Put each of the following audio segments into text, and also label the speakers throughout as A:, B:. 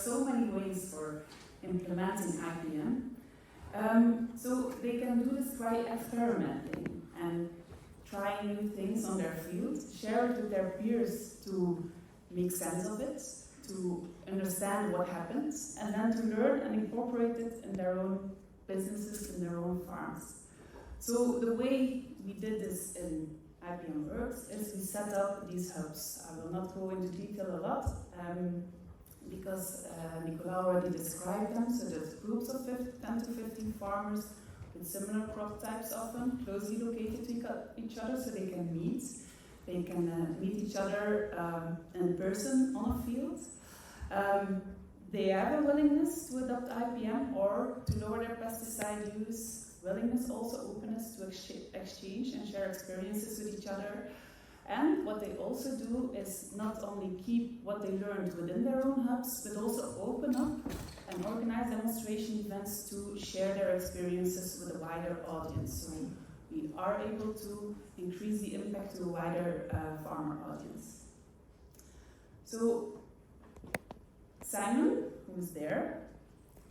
A: so many ways for implementing IPM. So they can do this by experimenting and trying new things on their field, share it with their peers to make sense of it, to understand what happens, and then to learn and incorporate it in their own businesses, in their own farms. So the way we did this in IPMWORKS is we set up these hubs. I will not go into detail a lot because Nicolas already described them. So there's groups of 10 to 15 farmers with similar crop types, often closely located to each other, so they can meet. They can meet each other in person on a field. They have a willingness to adopt IPM or to lower their pesticide use, willingness, also openness to exchange and share experiences with each other. And what they also do is not only keep what they learned within their own hubs, but also open up and organize demonstration events to share their experiences with a wider audience. So we are able to increase the impact to a wider farmer audience. So Simon, who's there,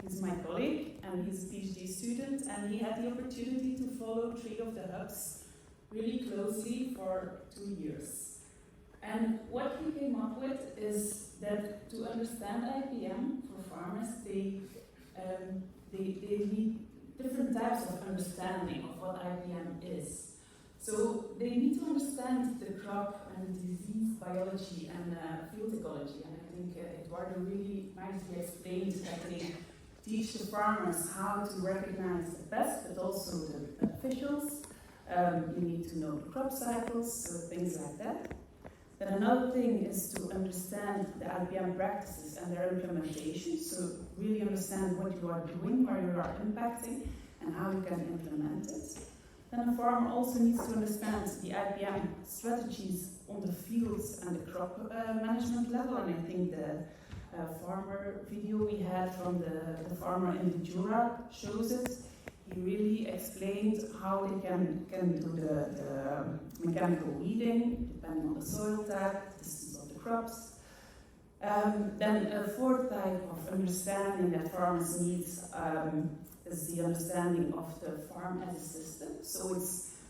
A: he's my colleague, and he's a PhD student, and he had the opportunity to follow 3 of the hubs really closely for 2 years. And what he came up with is that to understand IPM for farmers, they need different types of understanding of what IPM is. So they need to understand the crop and disease biology and field ecology. And I think Eduardo really nicely explained that they teach the farmers how to recognize the pests, but also the beneficials. You need to know the crop cycles, so things like that. Then another thing is to understand the IPM practices and their implementation, so really understand what you are doing, where you are impacting, and how you can implement it. Then a farmer also needs to understand the IPM strategies on the fields and the crop management level, and I think the farmer video we had from the farmer in the Jura shows it. He really explained how they can do the mechanical weeding, depending on the soil type, distance of the crops. Then a 4th type of understanding that farmers need is the understanding of the farm as a system. So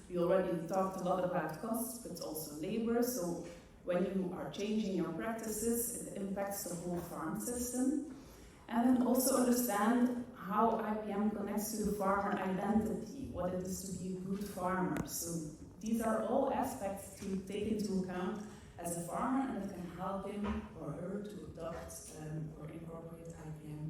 A: we already talked a lot about costs, but also labor. So when you are changing your practices, it impacts the whole farm system. And then also understand how IPM connects to the farmer identity, what it is to be a good farmer. So these are all aspects to take into account as a farmer, and it can help him or her to adopt or incorporate IPM